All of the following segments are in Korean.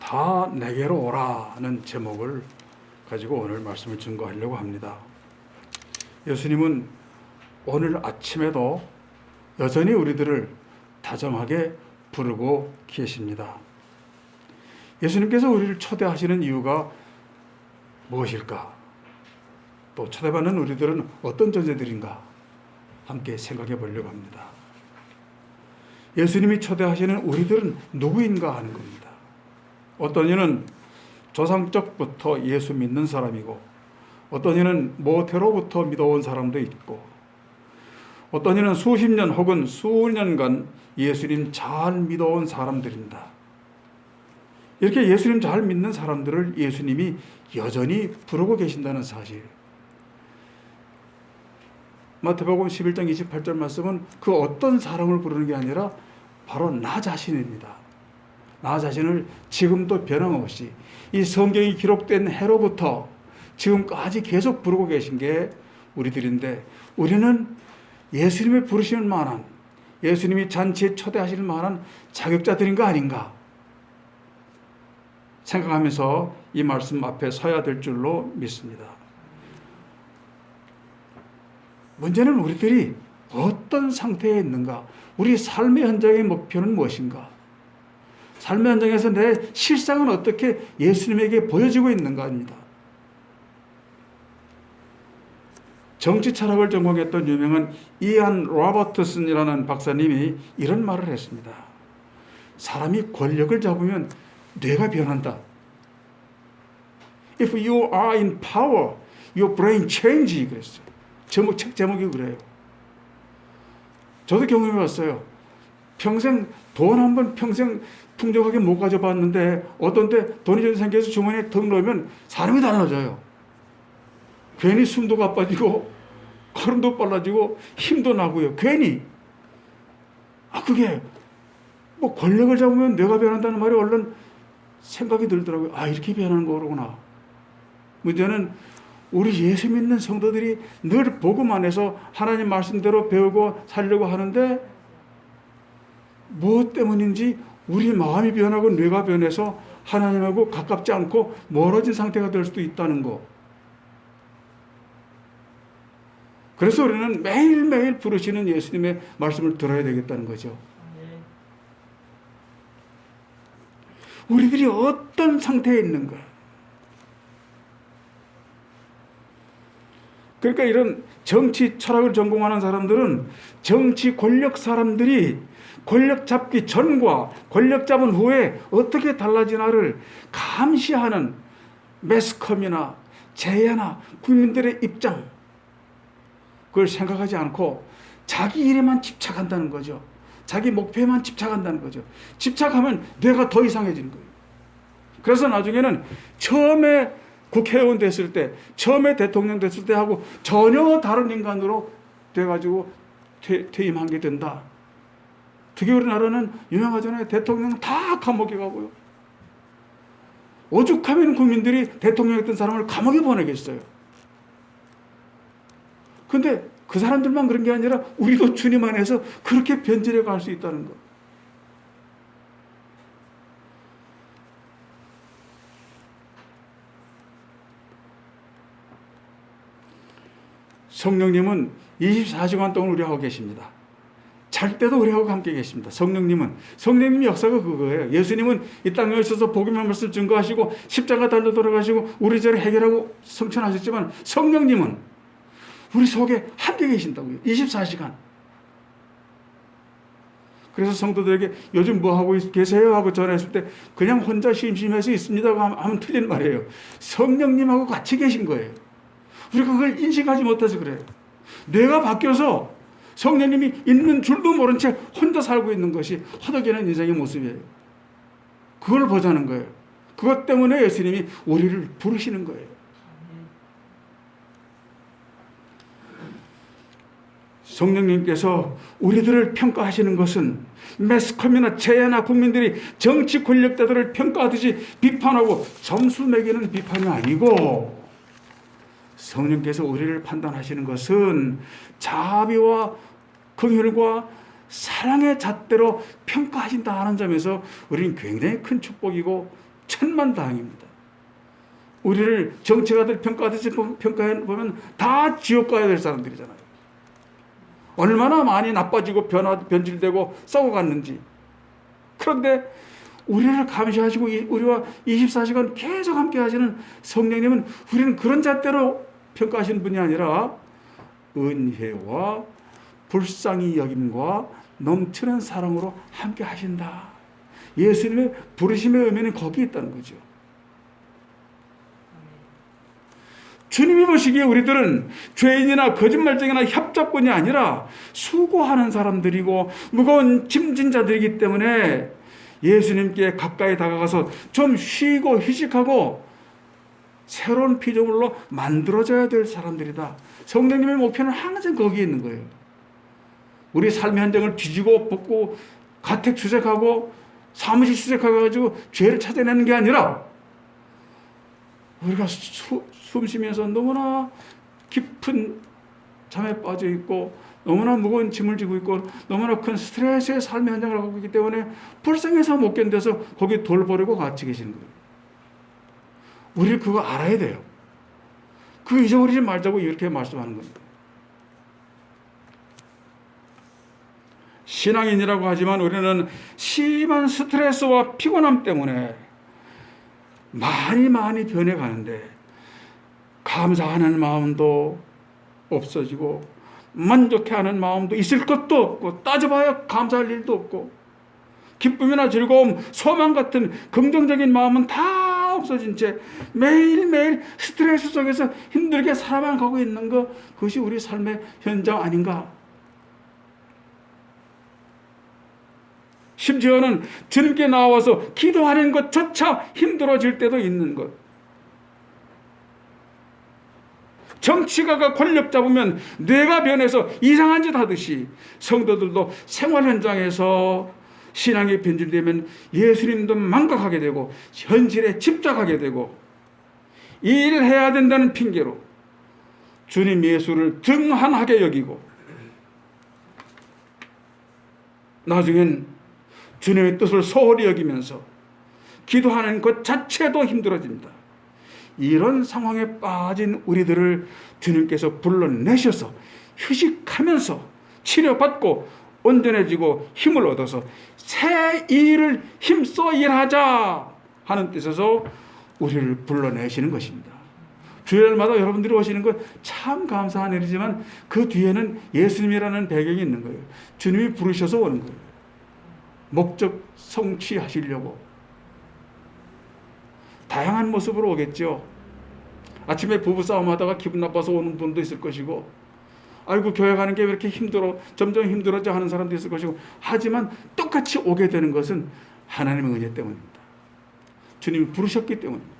다 내게로 오라는 제목을 가지고 오늘 말씀을 증거하려고 합니다. 예수님은 오늘 아침에도 여전히 우리들을 다정하게 부르고 계십니다. 예수님께서 우리를 초대하시는 이유가 무엇일까? 또 초대받는 우리들은 어떤 존재들인가? 함께 생각해 보려고 합니다. 예수님이 초대하시는 우리들은 누구인가 하는 겁니다. 어떤 이는 조상적부터 예수 믿는 사람이고, 어떤 이는 모태로부터 믿어온 사람도 있고, 어떤 이는 수십 년 혹은 수년간 예수님 잘 믿어온 사람들입니다. 이렇게 예수님 잘 믿는 사람들을 예수님이 여전히 부르고 계신다는 사실. 마태복음 11장 28절 말씀은 그 어떤 사람을 부르는 게 아니라 바로 나 자신입니다. 나 자신을 지금도 변함없이 이 성경이 기록된 해로부터 지금까지 계속 부르고 계신 게 우리들인데, 우리는 예수님의 부르실 만한, 예수님이 잔치에 초대하실 만한 자격자들인가 아닌가 생각하면서 이 말씀 앞에 서야 될 줄로 믿습니다. 문제는 우리들이 어떤 상태에 있는가? 우리 삶의 현장의 목표는 무엇인가? 삶의 현장에서 내 실상은 어떻게 예수님에게 보여지고 있는가입니다. 정치 철학을 전공했던 유명한 이안 로버트슨이라는 박사님이 이런 말을 했습니다. 사람이 권력을 잡으면 뇌가 변한다. If you are in power, your brain changes. 그랬어요. 책 제목이 그래요. 저도 경험해봤어요. 돈 한 번 평생 풍족하게 못 가져봤는데 어떤 때 돈이 좀 생겨서 주머니에 턱 넣으면 사람이 달라져요. 괜히 숨도 가빠지고 걸음도 빨라지고 힘도 나고요. 괜히. 그게 뭐 권력을 잡으면 뇌가 변한다는 말이 얼른 생각이 들더라고요. 이렇게 변하는 거구나. 문제는 우리 예수 믿는 성도들이 늘 복음 안에서 하나님 말씀대로 배우고 살려고 하는데 무엇 때문인지 우리 마음이 변하고 뇌가 변해서 하나님하고 가깝지 않고 멀어진 상태가 될 수도 있다는 거. 그래서 우리는 매일매일 부르시는 예수님의 말씀을 들어야 되겠다는 거죠. 우리들이 어떤 상태에 있는가? 그러니까 이런 정치 철학을 전공하는 사람들은 정치 권력 사람들이 권력 잡기 전과 권력 잡은 후에 어떻게 달라지나를 감시하는 매스컴이나 제야나 국민들의 입장, 그걸 생각하지 않고 자기 일에만 집착한다는 거죠. 자기 목표에만 집착한다는 거죠. 집착하면 뇌가 더 이상해지는 거예요. 그래서 나중에는 처음에 국회의원 됐을 때, 처음에 대통령 됐을 때 하고 전혀 다른 인간으로 돼가지고 퇴임한 게 된다. 특히 우리나라는 유명하잖아요. 대통령 다 감옥에 가고요. 오죽하면 국민들이 대통령했던 사람을 감옥에 보내겠어요. 근데 그 사람들만 그런 게 아니라 우리도 주님 안에서 그렇게 변질해 갈 수 있다는 것. 성령님은 24시간 동안 우리하고 계십니다. 잘 때도 우리하고 함께 계십니다. 성령님 역사가 그거예요. 예수님은 이 땅에 오셔서 복음의 말씀을 증거하시고 십자가 달려 돌아가시고 우리 죄를 해결하고 성천하셨지만 성령님은 우리 속에 함께 계신다고요. 24시간. 그래서 성도들에게 요즘 뭐 하고 계세요? 하고 전화했을 때 그냥 혼자 심심해서 있습니다 하면 틀린 말이에요. 성령님하고 같이 계신 거예요. 우리가 그걸 인식하지 못해서 그래요. 뇌가 바뀌어서 성령님이 있는 줄도 모른 채 혼자 살고 있는 것이 허덕이는 인생의 모습이에요. 그걸 보자는 거예요. 그것 때문에 예수님이 우리를 부르시는 거예요. 성령님께서 우리들을 평가하시는 것은 매스컴이나 제야나 국민들이 정치 권력자들을 평가하듯이 비판하고 점수 매기는 비판이 아니고, 성령께서 우리를 판단하시는 것은 자비와 긍휼과 사랑의 잣대로 평가하신다 하는 점에서 우리는 굉장히 큰 축복이고 천만다행입니다. 우리를 정치가들 평가하듯이 평가해보면 다 지옥 가야 될 사람들이잖아요. 얼마나 많이 나빠지고 변질되고 썩어갔는지. 그런데 우리를 감시하시고 우리와 24시간 계속 함께 하시는 성령님은 우리는 그런 잣대로 평가하시는 분이 아니라 은혜와 불쌍히 여김과 넘치는 사랑으로 함께 하신다. 예수님의 부르심의 의미는 거기에 있다는 거죠. 주님이 보시기에 우리들은 죄인이나 거짓말쟁이나 협잡꾼이 아니라 수고하는 사람들이고 무거운 짐진 자들이기 때문에 예수님께 가까이 다가가서 좀 쉬고 휴식하고 새로운 피조물로 만들어져야 될 사람들이다. 성령님의 목표는 항상 거기에 있는 거예요. 우리 삶의 현장을 뒤지고 볶고 가택 수색하고 사무실 수색해가지고 죄를 찾아내는 게 아니라 우리가 숨 쉬면서 너무나 깊은 잠에 빠져 있고 너무나 무거운 짐을 지고 있고 너무나 큰 스트레스의 삶의 현장을 갖고 있기 때문에 불쌍해서 못 견뎌서 거기 돌 버리고 같이 계시는 거예요. 우리 그거 알아야 돼요. 그거 잊어버리지 말자고 이렇게 말씀하는 겁니다. 신앙인이라고 하지만 우리는 심한 스트레스와 피곤함 때문에 많이 변해가는데 감사하는 마음도 없어지고 만족해하는 마음도 있을 것도 없고 따져봐야 감사할 일도 없고 기쁨이나 즐거움, 소망 같은 긍정적인 마음은 다 없어진 채 매일매일 스트레스 속에서 힘들게 살아만 가고 있는 것, 그것이 우리 삶의 현장 아닌가? 심지어는 주님께 나와서 기도하는 것조차 힘들어질 때도 있는 것. 정치가가 권력 잡으면 뇌가 변해서 이상한 짓 하듯이 성도들도 생활 현장에서 신앙이 변질되면 예수님도 망각하게 되고 현실에 집착하게 되고 일을 해야 된다는 핑계로 주님 예수를 등한하게 여기고 나중엔 주님의 뜻을 소홀히 여기면서 기도하는 것 자체도 힘들어집니다. 이런 상황에 빠진 우리들을 주님께서 불러내셔서 휴식하면서 치료받고 온전해지고 힘을 얻어서 새 일을 힘써 일하자 하는 뜻에서 우리를 불러내시는 것입니다. 주일마다 여러분들이 오시는 것 참 감사한 일이지만 그 뒤에는 예수님이라는 배경이 있는 거예요. 주님이 부르셔서 오는 거예요. 목적 성취하시려고 다양한 모습으로 오겠죠. 아침에 부부싸움 하다가 기분 나빠서 오는 분도 있을 것이고 아이고 교회 가는 게 왜 이렇게 힘들어 점점 힘들어져 하는 사람도 있을 것이고 하지만 똑같이 오게 되는 것은 하나님의 은혜 때문입니다. 주님이 부르셨기 때문입니다.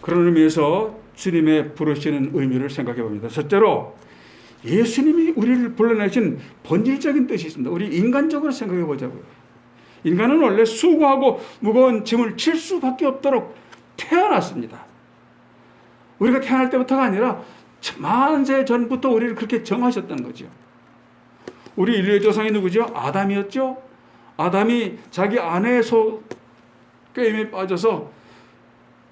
그런 의미에서 주님의 부르시는 의미를 생각해 봅니다. 첫째로 예수님이 우리를 불러내신 본질적인 뜻이 있습니다. 우리 인간적으로 생각해 보자고요. 인간은 원래 수고하고 무거운 짐을 질 수밖에 없도록 태어났습니다. 우리가 태어날 때부터가 아니라 만세 전부터 우리를 그렇게 정하셨다는 거죠. 우리 인류의 조상이 누구죠? 아담이었죠. 아담이 자기 아내의 속죄임에 빠져서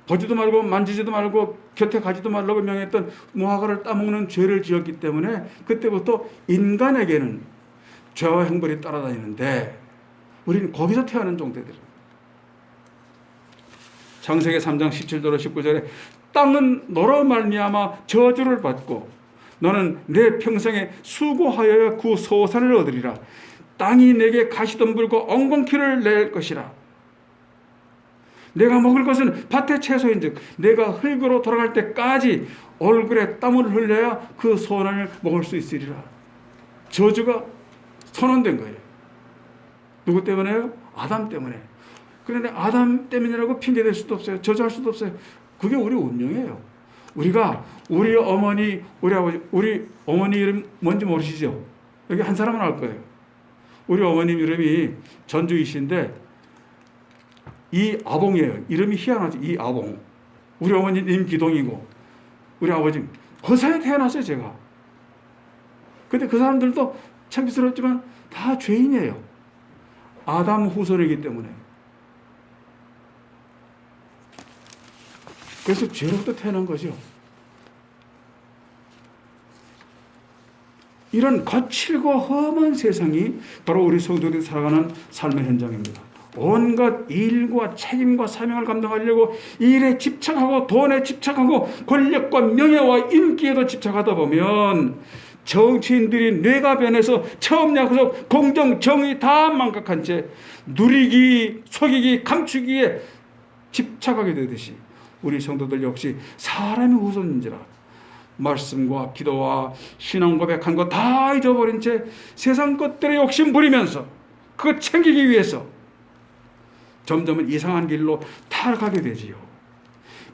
보지도 말고 만지지도 말고 곁에 가지도 말라고 명했던 무화과를 따먹는 죄를 지었기 때문에 그때부터 인간에게는 죄와 형벌이 따라다니는데 우리는 거기서 태어난 종들이에요. 창세기 3장 17절로 19절에 땅은 너로 말미암아 저주를 받고 너는 내 평생에 수고하여야 그 소산을 얻으리라. 땅이 내게 가시덤불고 엉겅퀴를 낼 것이라. 내가 먹을 것은 밭의 채소인즉 내가 흙으로 돌아갈 때까지 얼굴에 땀을 흘려야 그 소원을 먹을 수 있으리라. 저주가 선언된 거예요. 누구 때문에요? 아담 때문에. 그런데 아담 때문이라고 핑계댈 수도 없어요. 저주할 수도 없어요. 그게 우리 운명이에요. 우리가 우리 어머니, 우리 아버지, 우리 어머니 이름 뭔지 모르시죠? 여기 한 사람은 알 거예요. 우리 어머님 이름이 전주이신데 이아봉이에요. 이름이 희한하죠. 이아봉. 우리 어머니 임기동이고 우리 아버지 그 사이에 태어났어요. 제가. 근데 그 사람들도 창피스럽지만 다 죄인이에요. 아담 후손이기 때문에. 그래서 죄로부터 태어난 거죠. 이런 거칠고 험한 세상이 바로 우리 성도들이 살아가는 삶의 현장입니다. 온갖 일과 책임과 사명을 감당하려고 일에 집착하고 돈에 집착하고 권력과 명예와 인기에도 집착하다 보면 정치인들이 뇌가 변해서 처음 약속 공정 정의 다 망각한 채 누리기 속이기 감추기에 집착하게 되듯이 우리 성도들 역시 사람의 후손인지라 말씀과 기도와 신앙 고백한 거 다 잊어버린 채 세상 것들에 욕심 부리면서 그거 챙기기 위해서 점점 이상한 길로 타락하게 되지요.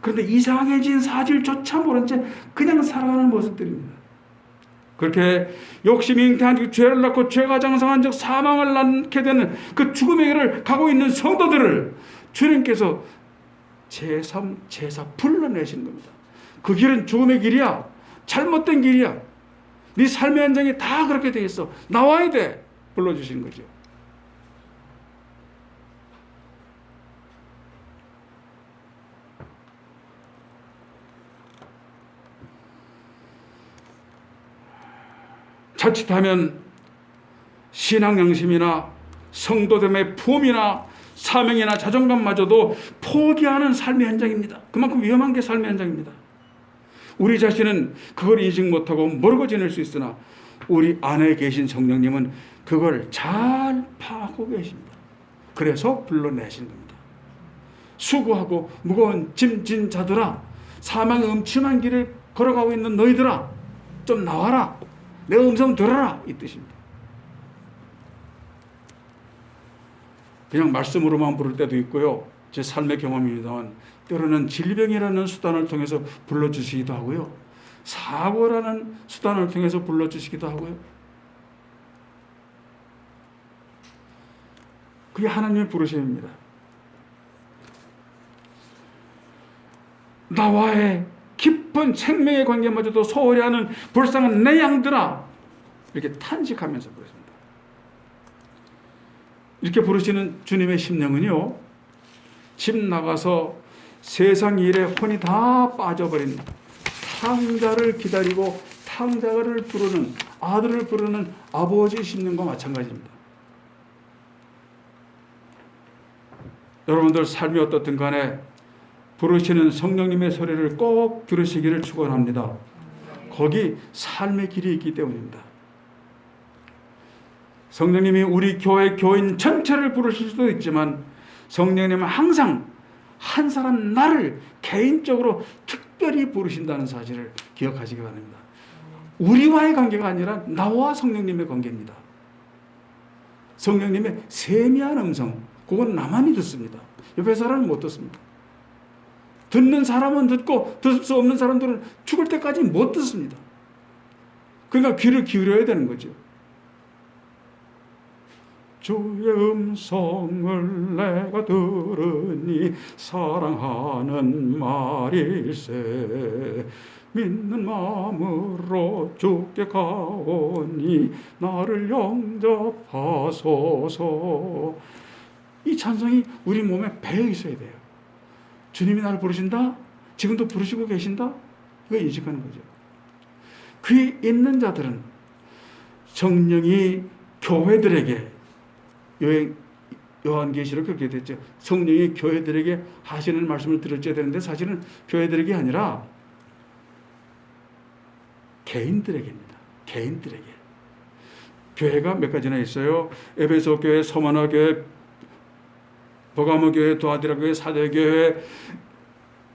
그런데 이상해진 사실조차 모른 채 그냥 살아가는 모습들입니다. 그렇게 욕심이 잉태한 즉 죄를 낳고 죄가 장성한 즉 사망을 낳게 되는 그 죽음의 길을 가고 있는 성도들을 주님께서 제3, 제4 불러내시는 겁니다. 그 길은 죽음의 길이야. 잘못된 길이야. 네 삶의 현장이 다 그렇게 돼 있어. 나와야 돼. 불러주시는 거죠. 자칫하면 신앙 양심이나 성도됨의 품이나 사명이나 자존감마저도 포기하는 삶의 현장입니다. 그만큼 위험한 게 삶의 현장입니다. 우리 자신은 그걸 인식 못하고 모르고 지낼 수 있으나 우리 안에 계신 성령님은 그걸 잘 파악하고 계십니다. 그래서 불러내신 겁니다. 수고하고 무거운 짐진 자들아, 사망의 음침한 길을 걸어가고 있는 너희들아, 좀 나와라. 내 음성 들어라. 이 뜻입니다. 그냥 말씀으로만 부를 때도 있고요. 제 삶의 경험입니다만 때로는 질병이라는 수단을 통해서 불러주시기도 하고요. 사고라는 수단을 통해서 불러주시기도 하고요. 그게 하나님의 부르심입니다. 나와의 깊은 생명의 관계마저도 소홀히 하는 불쌍한 내 양들아, 이렇게 탄식하면서 부르십니다. 이렇게 부르시는 주님의 심령은요, 집 나가서 세상 일에 혼이 다 빠져버린 탕자를 기다리고 탕자를 부르는 아들을 부르는 아버지 심령과 마찬가지입니다. 여러분들 삶이 어떻든 간에 부르시는 성령님의 소리를 꼭 들으시기를 축원합니다. 거기 삶의 길이 있기 때문입니다. 성령님이 우리 교회 교인 전체를 부르실 수도 있지만 성령님은 항상 한 사람 나를 개인적으로 특별히 부르신다는 사실을 기억하시기 바랍니다. 우리와의 관계가 아니라 나와 성령님의 관계입니다. 성령님의 세미한 음성, 그건 나만이 듣습니다. 옆에 사람은 못 듣습니다. 듣는 사람은 듣고 들을 수 없는 사람들은 죽을 때까지 못 듣습니다. 그러니까 귀를 기울여야 되는 거죠. 주의 음성을 내가 들으니 사랑하는 말일세 믿는 마음으로 주께 가오니 나를 영접하소서. 이 찬송이 우리 몸에 배어 있어야 돼요. 주님이 나를 부르신다? 지금도 부르시고 계신다? 이거 인식하는 거죠. 귀 있는 자들은 성령이 교회들에게 요한계시록 그렇게 됐죠. 성령이 교회들에게 하시는 말씀을 들어줘야 되는데 사실은 교회들에게 아니라 개인들에게입니다. 개인들에게. 교회가 몇 가지나 있어요. 에베소 교회, 서머나 교회, 버가모 교회, 도아디라 교회, 사대 교회,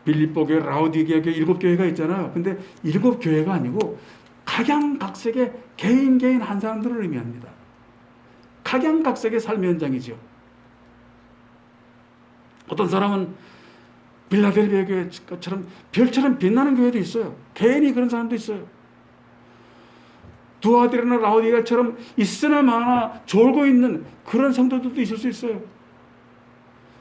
빌립보 교회, 라우디게아 교회 7교회가 있잖아요. 근데 7교회가 아니고 각양각색의 개인 한 사람들을 의미합니다. 각양각색의 삶의 현장이죠. 어떤 사람은 빌라델비아 교회처럼 별처럼 빛나는 교회도 있어요. 개인이 그런 사람도 있어요. 두아디라나 라우디게아처럼 있으나 마나 졸고 있는 그런 성도들도 있을 수 있어요.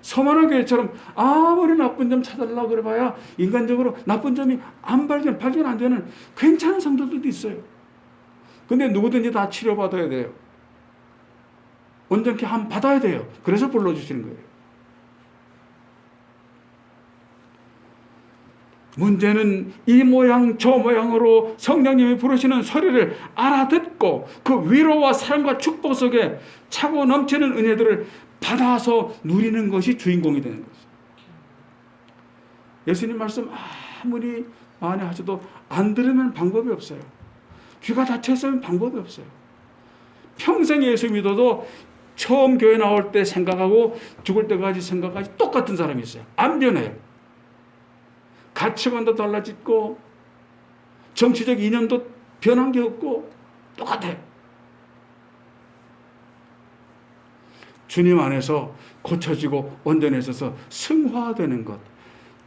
서머나 교회처럼 아무리 나쁜 점 찾아달라고 그래봐야 인간적으로 나쁜 점이 발견 안 되는 괜찮은 성도들도 있어요. 근데 누구든지 다 치료받아야 돼요. 온전케 함 받아야 돼요. 그래서 불러주시는 거예요. 문제는 이 모양 저 모양으로 성령님이 부르시는 소리를 알아듣고 그 위로와 사랑과 축복 속에 차고 넘치는 은혜들을 받아서 누리는 것이 주인공이 되는 거죠. 예수님 말씀 아무리 많이 하셔도 안 들으면 방법이 없어요. 귀가 닫혀있으면 방법이 없어요. 평생 예수 믿어도 처음 교회 나올 때 생각하고 죽을 때까지 생각하지 똑같은 사람이 있어요. 안 변해요. 가치관도 달라지고 정치적 이념도 변한 게 없고 똑같아요. 주님 안에서 고쳐지고 온전해져서 승화되는 것.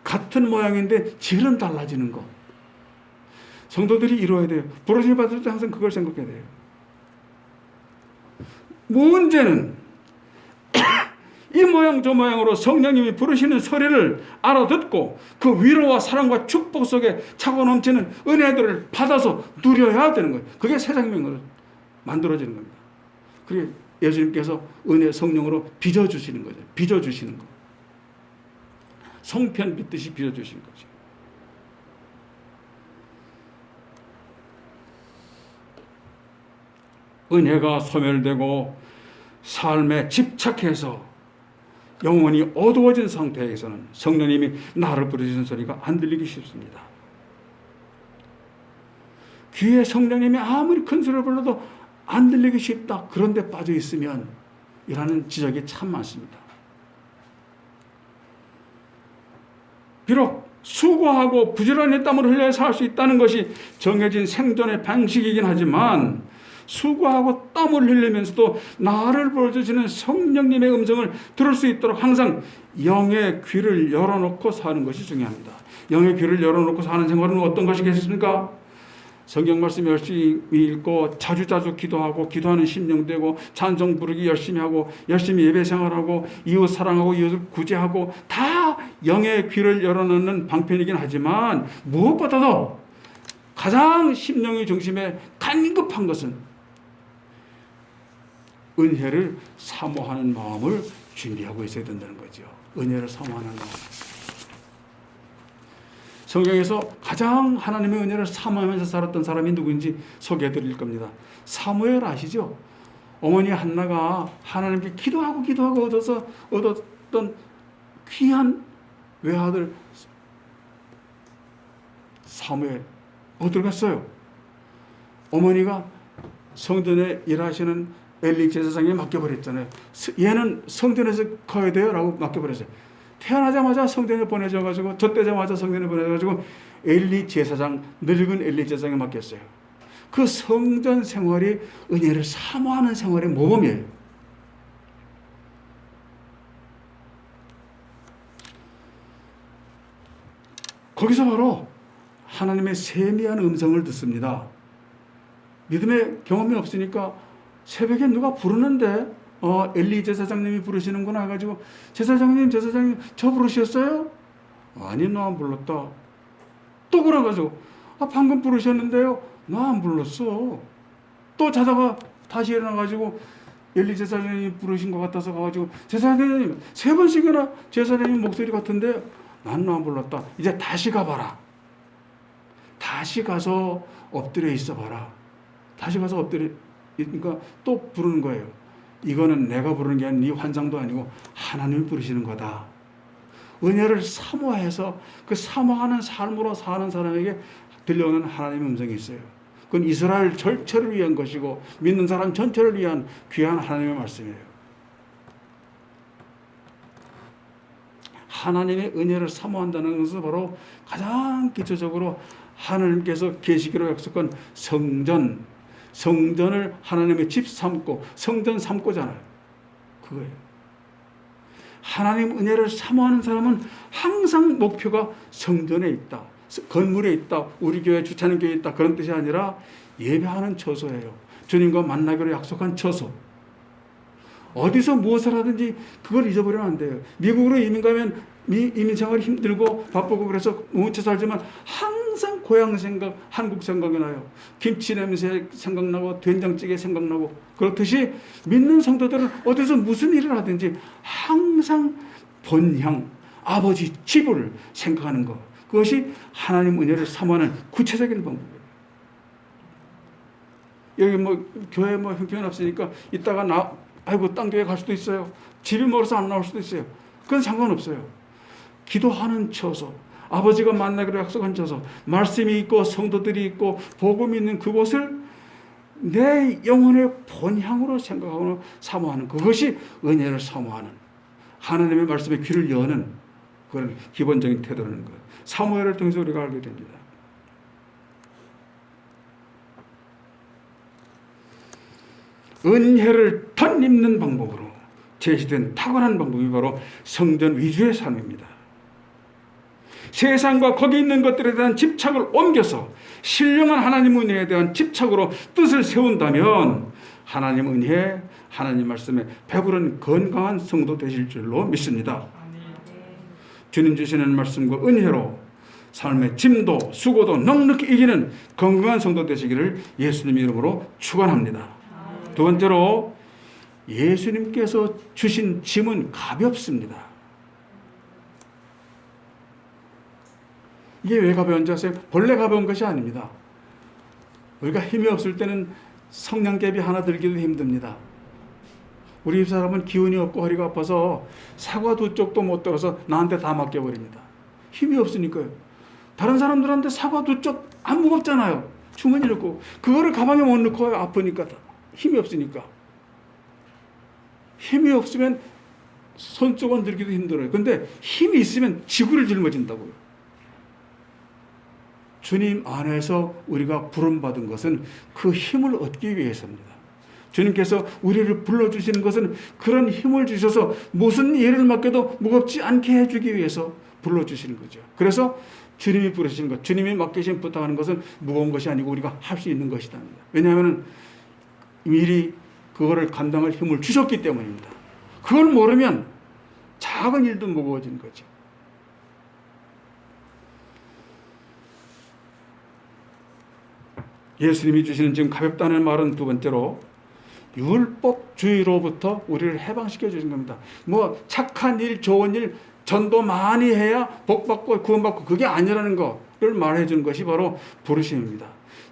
같은 모양인데 질은 달라지는 것. 성도들이 이루어야 돼요. 부르심을 받을 때 항상 그걸 생각해야 돼요. 문제는 이 모양 저 모양으로 성령님이 부르시는 소리를 알아듣고 그 위로와 사랑과 축복 속에 차고 넘치는 은혜들을 받아서 누려야 되는 거예요. 그게 새 생명으로 만들어지는 겁니다. 그게 예수님께서 은혜 성령으로 빚어주시는 거죠. 빚어주시는 거. 송편 빚듯이 빚어주시는 거죠. 은혜가 소멸되고 삶에 집착해서 영혼이 어두워진 상태에서는 성령님이 나를 부르시는 소리가 안 들리기 쉽습니다. 귀에 성령님이 아무리 큰 소리를 불러도 안 들리기 쉽다. 그런데 빠져 있으면 이라는 지적이 참 많습니다. 비록 수고하고 부지런히 땀을 흘려야 살 수 있다는 것이 정해진 생존의 방식이긴 하지만 수고하고 땀을 흘리면서도 나를 불러주시는 성령님의 음성을 들을 수 있도록 항상 영의 귀를 열어놓고 사는 것이 중요합니다. 영의 귀를 열어놓고 사는 생활은 어떤 것이겠습니까? 성경 말씀 열심히 읽고 자주자주 기도하고 기도하는 심령되고 찬송 부르기 열심히 하고 열심히 예배 생활하고 이웃 사랑하고 이웃을 구제하고 다 영의 귀를 열어놓는 방편이긴 하지만 무엇보다도 가장 심령의 중심에 간급한 것은 은혜를 사모하는 마음을 준비하고 있어야 된다는 거죠. 은혜를 사모하는 마음. 성경에서 가장 하나님의 은혜를 사모하면서 살았던 사람이 누구인지 소개해 드릴 겁니다. 사무엘 아시죠? 어머니 한나가 하나님께 기도하고 얻었던 귀한 외아들 사무엘 어디로 갔어요? 어머니가 성전에 일하시는 엘리 제사장에 맡겨버렸잖아요. 얘는 성전에서 커야 돼요 라고 맡겨버렸어요. 태어나자마자 성전에 보내져가지고 젖되자마자 성전에 보내져가지고 엘리 제사장, 늙은 엘리 제사장에 맡겼어요. 그 성전 생활이 은혜를 사모하는 생활의 모범이에요. 거기서 바로 하나님의 세미한 음성을 듣습니다. 믿음의 경험이 없으니까 새벽에 누가 부르는데 엘리 제사장님이 부르시는구나 해가지고 제사장님 저 부르셨어요? 아니 나 안 불렀다. 또 그래가지고 방금 부르셨는데요? 나 안 불렀어. 또 자다가 다시 일어나가지고 엘리 제사장님이 부르신 것 같아서 가가지고 제사장님 3번씩이나 제사장님 목소리 같은데 난 안 불렀다. 이제 다시 가봐라. 다시 가서 엎드려 있어봐라. 다시 가서 엎드려 그러니까 또 부르는 거예요. 이거는 내가 부르는 게 아니라 네 환상도 아니고 하나님이 부르시는 거다. 은혜를 사모해서 그 사모하는 삶으로 사는 사람에게 들려오는 하나님의 음성이 있어요. 그건 이스라엘 전체를 위한 것이고 믿는 사람 전체를 위한 귀한 하나님의 말씀이에요. 하나님의 은혜를 사모한다는 것은 바로 가장 기초적으로 하나님께서 계시기로 약속한 성전을 하나님의 집 삼고 성전 삼고잖아요. 그거예요. 하나님 은혜를 사모하는 사람은 항상 목표가 성전에 있다. 건물에 있다. 우리 교회 주차하는 교회에 있다. 그런 뜻이 아니라 예배하는 처소예요. 주님과 만나기로 약속한 처소. 어디서 무엇을 하든지 그걸 잊어버리면 안 돼요. 미국으로 이민 가면 이민 생활이 힘들고 바쁘고 그래서 뭉쳐 살지만 항상 고향 생각, 한국 생각이 나요. 김치 냄새 생각나고 된장찌개 생각나고. 그렇듯이 믿는 성도들은 어디서 무슨 일을 하든지 항상 본향, 아버지 집을 생각하는 것. 그것이 하나님 은혜를 사모하는 구체적인 방법이에요. 여기 뭐 교회 뭐 형편없으니까 이따가 아이고 딴 교회 갈 수도 있어요. 집이 멀어서 안 나올 수도 있어요. 그건 상관없어요. 기도하는 처소, 아버지가 만나기로 약속한 처소, 말씀이 있고 성도들이 있고 복음이 있는 그곳을 내 영혼의 본향으로 생각하고 사모하는 그것이 은혜를 사모하는 하나님의 말씀에 귀를 여는 그런 기본적인 태도라는 거예요. 사무엘을 통해서 우리가 알게 됩니다. 은혜를 덧입는 방법으로 제시된 탁월한 방법이 바로 성전 위주의 삶입니다. 세상과 거기 있는 것들에 대한 집착을 옮겨서 신령한 하나님 은혜에 대한 집착으로 뜻을 세운다면 하나님 은혜, 하나님 말씀에 배부른 건강한 성도 되실 줄로 믿습니다. 주님 주시는 말씀과 은혜로 삶의 짐도 수고도 넉넉히 이기는 건강한 성도 되시기를 예수님 이름으로 축원합니다. 두 번째로 예수님께서 주신 짐은 가볍습니다. 이게 왜 가벼운지 아세요? 본래 가벼운 것이 아닙니다. 우리가 힘이 없을 때는 성냥개비 하나 들기도 힘듭니다. 우리 집사람은 기운이 없고 허리가 아파서 사과 두 쪽도 못 들어서 나한테 다 맡겨버립니다. 힘이 없으니까요. 다른 사람들한테 사과 두 쪽 안 무겁잖아요. 주머니 넣고 그거를 가방에 못 넣고 아프니까 힘이 없으니까. 힘이 없으면 손쪽은 들기도 힘들어요. 근데 힘이 있으면 지구를 짊어진다고요. 주님 안에서 우리가 부름받은 것은 그 힘을 얻기 위해서입니다. 주님께서 우리를 불러주시는 것은 그런 힘을 주셔서 무슨 일을 맡겨도 무겁지 않게 해주기 위해서 불러주시는 거죠. 그래서 주님이 부르시는 것, 주님이 맡기신 부탁하는 것은 무거운 것이 아니고 우리가 할 수 있는 것이다. 왜냐하면 미리 그거를 감당할 힘을 주셨기 때문입니다. 그걸 모르면 작은 일도 무거워지는 거죠. 예수님이 주시는 지금 가볍다는 말은 두 번째로 율법주의로부터 우리를 해방시켜 주신 겁니다. 뭐 착한 일, 좋은 일, 전도 많이 해야 복받고 구원받고 그게 아니라는 거를 말해 주는 것이 바로 부르심입니다.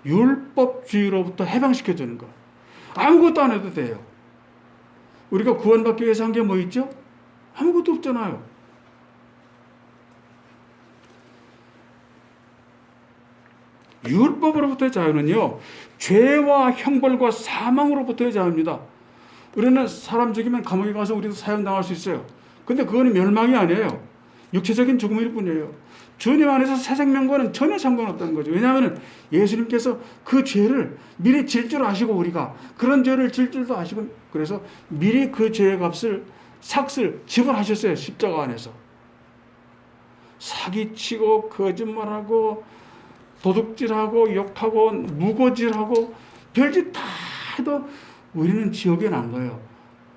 율법주의로부터 해방시켜 주는 것. 아무것도 안 해도 돼요. 우리가 구원받기 위해서 한 게 뭐 있죠? 아무것도 없잖아요. 율법으로부터의 자유는요, 죄와 형벌과 사망으로부터의 자유입니다. 우리는 사람 죽이면 감옥에 가서 우리도 사형당할 수 있어요. 근데 그거는 멸망이 아니에요. 육체적인 죽음일 뿐이에요. 주님 안에서 새 생명과는 전혀 상관없다는 거죠. 왜냐하면 예수님께서 그 죄를 미리 질 줄 아시고 우리가 그런 죄를 질 줄도 아시고 그래서 미리 그 죄의 값을 삭슬 지불하셨어요. 십자가 안에서. 사기치고 거짓말하고 도둑질하고 욕하고 무고질하고 별짓 다 해도 우리는 지옥에 난 거예요.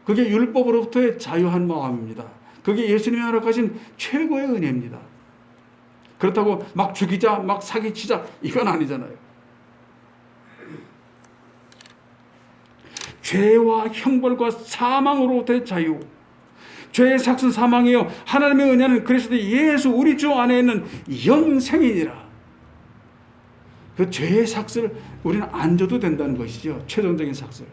그게 율법으로부터의 자유한 마음입니다. 그게 예수님이 허락하신 최고의 은혜입니다. 그렇다고 막 죽이자 막 사기치자 이건 아니잖아요. 죄와 형벌과 사망으로부터의 자유. 죄의 삭은 사망이요 하나님의 은혜는 그리스도 예수 우리 주 안에 있는 영생이니라. 그 죄의 삭을 우리는 안 져도 된다는 것이죠. 최종적인 삭을.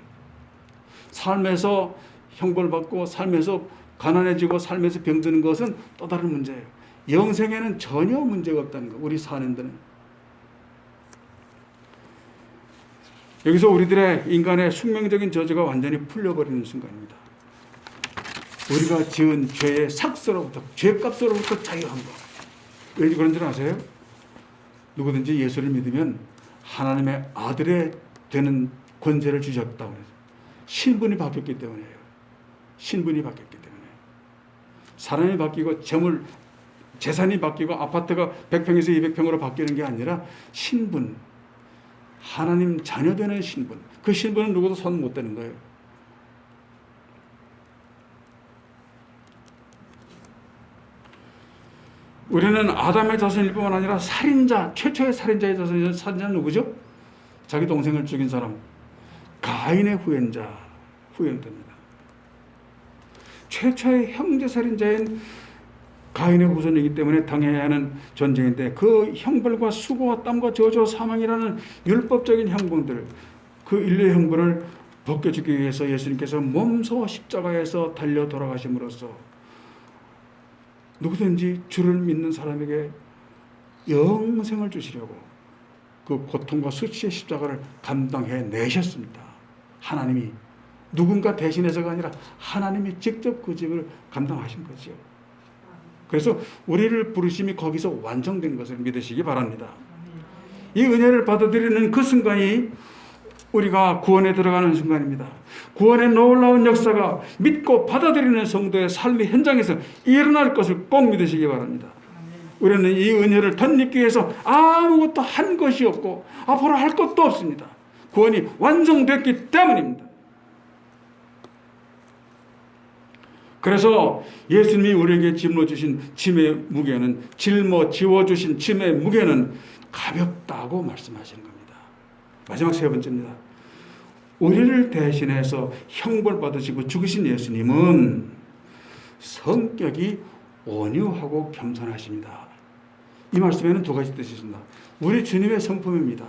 삶에서 형벌받고 삶에서 가난해지고 삶에서 병드는 것은 또 다른 문제예요. 영생에는 전혀 문제가 없다는 거. 우리 사는 데는. 여기서 우리들의 인간의 숙명적인 저주가 완전히 풀려버리는 순간입니다. 우리가 지은 죄의 삭스로부터 죄값으로부터 자유한 것. 왜 그런 줄 아세요? 누구든지 예수를 믿으면 하나님의 아들이 되는 권세를 주셨다고 해서 신분이 바뀌었기 때문이에요. 신분이 바뀌었기 때문에. 사람이 바뀌고 재산이 바뀌고 아파트가 100평에서 200평으로 바뀌는 게 아니라 신분, 하나님 자녀 되는 신분. 그 신분은 누구도 손 못 대는 거예요. 우리는 아담의 자손일 뿐만 아니라 살인자, 최초의 살인자의 자손이죠. 살인자는 누구죠? 자기 동생을 죽인 사람. 가인의 후손입니다. 최초의 형제살인자인 가인의 후손이기 때문에 당해야 하는 전쟁인데, 그 형벌과 수고와 땀과 저주와 사망이라는 율법적인 형벌들, 그 인류의 형벌을 벗겨주기 위해서 예수님께서 몸소 십자가에서 달려 돌아가심으로써 누구든지 주를 믿는 사람에게 영생을 주시려고 그 고통과 수치의 십자가를 감당해 내셨습니다. 하나님이 누군가 대신해서가 아니라 하나님이 직접 그 짐을 감당하신 거죠. 그래서 우리를 부르심이 거기서 완성된 것을 믿으시기 바랍니다. 이 은혜를 받아들이는 그 순간이 우리가 구원에 들어가는 순간입니다. 구원의 놀라운 역사가 믿고 받아들이는 성도의 삶의 현장에서 일어날 것을 꼭 믿으시기 바랍니다. 우리는 이 은혜를 덧입기 위해서 아무것도 한 것이 없고 앞으로 할 것도 없습니다. 구원이 완성됐기 때문입니다. 그래서 예수님이 우리에게 짊어주신 짐의 무게는, 지워주신 짐의 무게는 가볍다고 말씀하시는 겁니다. 마지막 세 번째입니다. 우리를 대신해서 형벌 받으시고 죽으신 예수님은 성격이 온유하고 겸손하십니다. 이 말씀에는 두 가지 뜻이 있습니다. 우리 주님의 성품입니다.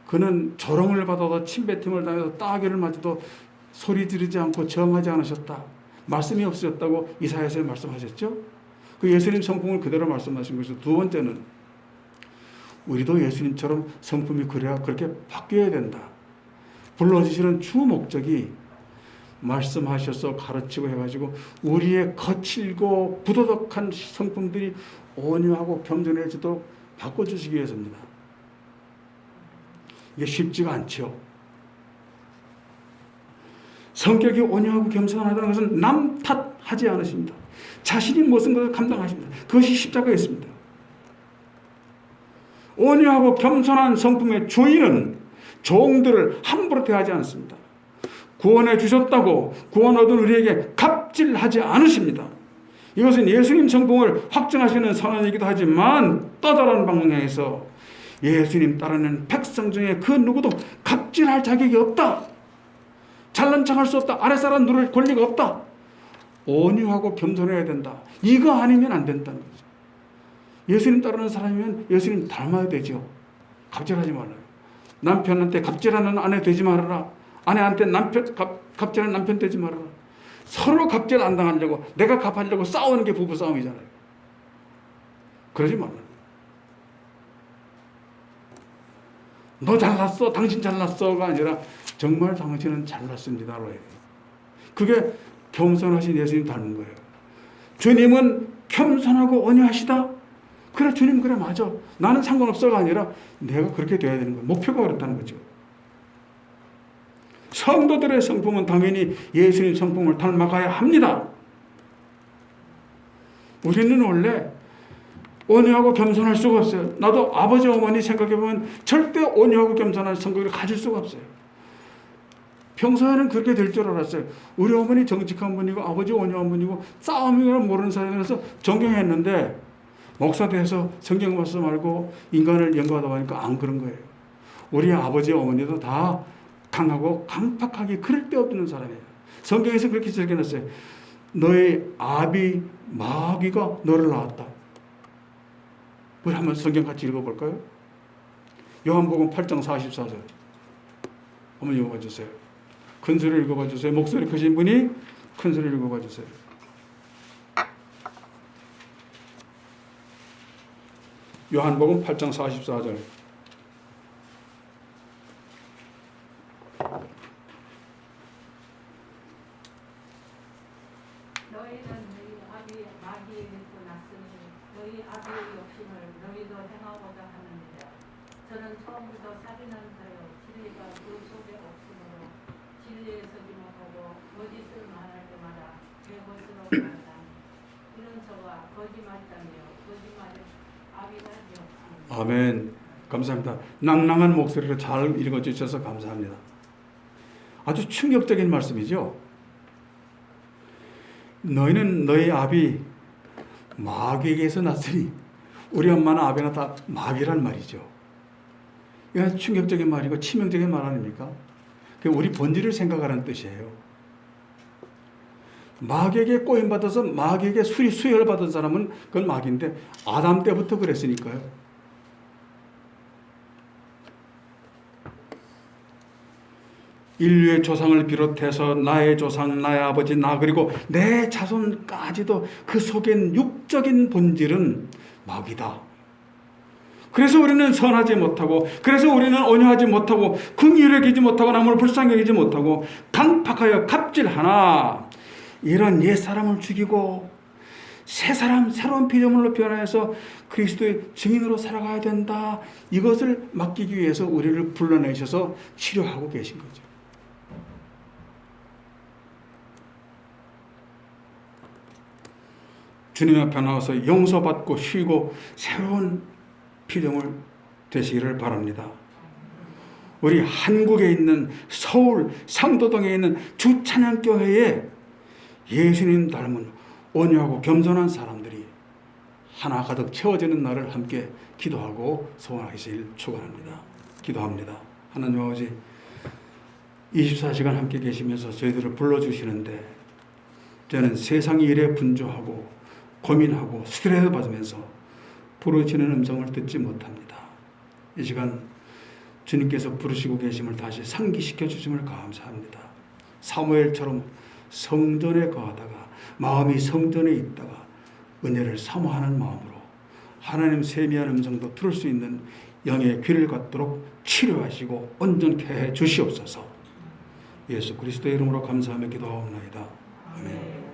그는 조롱을 받아도 침뱉음을 당해도 따귀를 맞아도 소리 지르지 않고 정하지 않으셨다. 말씀이 없으셨다고 이사야서에 말씀하셨죠. 그 예수님 성품을 그대로 말씀하신 것이고, 두 번째는 우리도 예수님처럼 성품이 그렇게 바뀌어야 된다. 불러주시는 주 목적이 말씀하셔서 가르치고 해가지고 우리의 거칠고 부도덕한 성품들이 온유하고 겸손해지도록 바꿔주시기 위해서입니다. 이게 쉽지가 않죠. 성격이 온유하고 겸손하다는 것은 남 탓하지 않으십니다. 자신이 무슨 것을 감당하십니다. 그것이 십자가였습니다. 온유하고 겸손한 성품의 주인은 종들을 함부로 대하지 않습니다. 구원해 주셨다고 구원 얻은 우리에게 갑질하지 않으십니다. 이것은 예수님 성품을 확증하시는 선언이기도 하지만, 또 다른 방향에서 예수님 따르는 백성 중에 그 누구도 갑질할 자격이 없다. 잘난 척할 수 없다. 아랫사람 누를 권리가 없다. 온유하고 겸손해야 된다. 이거 아니면 안 된다는 거죠. 예수님 따르는 사람이면 예수님 닮아야 되죠. 갑질하지 말아요. 남편한테 갑질하는 아내 되지 말아라. 아내한테 갑질하는 남편 되지 말아라. 서로 갑질 안 당하려고, 내가 갚으려고 싸우는 게 부부싸움이잖아요. 그러지 말아요. 너 잘났어, 당신 잘났어가 아니라 정말 당신은 잘났습니다로 해요. 그게 겸손하신 예수님 닮은 거예요. 주님은 겸손하고 온유하시다. 그래, 주님 그래 맞아. 나는 상관없어가 아니라 내가 그렇게 돼야 되는 거예요. 목표가 그렇다는 거죠. 성도들의 성품은 당연히 예수님 성품을 닮아가야 합니다. 우리는 원래 온유하고 겸손할 수가 없어요. 나도 아버지 어머니 생각해보면 절대 온유하고 겸손한 성격을 가질 수가 없어요. 평소에는 그렇게 될 줄 알았어요. 우리 어머니 정직한 분이고 아버지 온유한 분이고 싸움을 모르는 사람이라서 존경했는데, 목사 돼서 성경 말씀 알고 인간을 연구하다 보니까 안 그런 거예요. 우리 아버지 어머니도 다 강하고 강팍하게 그럴 데 없는 사람이에요. 성경에서 그렇게 적혀놨어요. 너의 아비 마귀가 너를 낳았다. 우리 한번 성경 같이 읽어볼까요? 요한복음 8장 44절 한번 읽어봐 주세요. 큰 소리로 읽어봐 주세요. 목소리 크신 분이 큰 소리로 읽어봐 주세요. 요한복음 8장 44절. 너희는 너희 아비 마귀에게서 났으니 너희 아비의 욕심을 너희도 행하고자 하느니라. 저는 처음부터 살인한 자요 진리가 그 속에 없으므로 진리에 서지 못하고 거짓을 말할 때마다 내 것으로 말하다니 이런 저가 거짓말장이요 거짓말에 아비가 되었습니다. 아멘. 감사합니다. 낭낭한 목소리로 잘 읽어주셔서 감사합니다. 아주 충격적인 말씀이죠. 너희는 너희 아비 마귀에게서 났으니 우리 엄마나 아버지나 다 마귀란 말이죠. 이건 충격적인 말이고 치명적인 말 아닙니까? 우리 본질을 생각하라는 뜻이에요. 마귀에게 꼬임받아서 마귀에게 수혈을 받은 사람은 그건 마귀인데 아담 때부터 그랬으니까요. 인류의 조상을 비롯해서 나의 조상, 나의 아버지, 나 그리고 내 자손까지도 그 속엔 육적인 본질은 마귀다. 그래서 우리는 선하지 못하고, 그래서 우리는 온유하지 못하고, 긍휼히 여기지 못하고, 남을 불쌍히 여기지 못하고, 강팍하여 갑질하나 이런 옛사람을 죽이고 새 사람, 새로운 피조물로 변화해서 그리스도의 증인으로 살아가야 된다. 이것을 맡기기 위해서 우리를 불러내셔서 치료하고 계신 거죠. 주님 앞에 나와서 용서받고 쉬고 새로운 피조물 되시기를 바랍니다. 우리 한국에 있는 서울 상도동에 있는 주찬양교회에 예수님 닮은 온유하고 겸손한 사람들이 하나 가득 채워지는 날을 함께 기도하고 소원하시길 축원합니다. 기도합니다. 하나님 아버지, 24시간 함께 계시면서 저희들을 불러주시는데 저는 세상 일에 분주하고 고민하고 스트레스 받으면서 부르시는 음성을 듣지 못합니다. 이 시간 주님께서 부르시고 계심을 다시 상기시켜 주심을 감사합니다. 사무엘처럼 성전에 거하다가 마음이 성전에 있다가 은혜를 사모하는 마음으로 하나님 세미한 음성도 들을 수 있는 영의 귀를 갖도록 치료하시고 온전케 해 주시옵소서. 예수 그리스도의 이름으로 감사하며 기도하옵나이다. 아멘.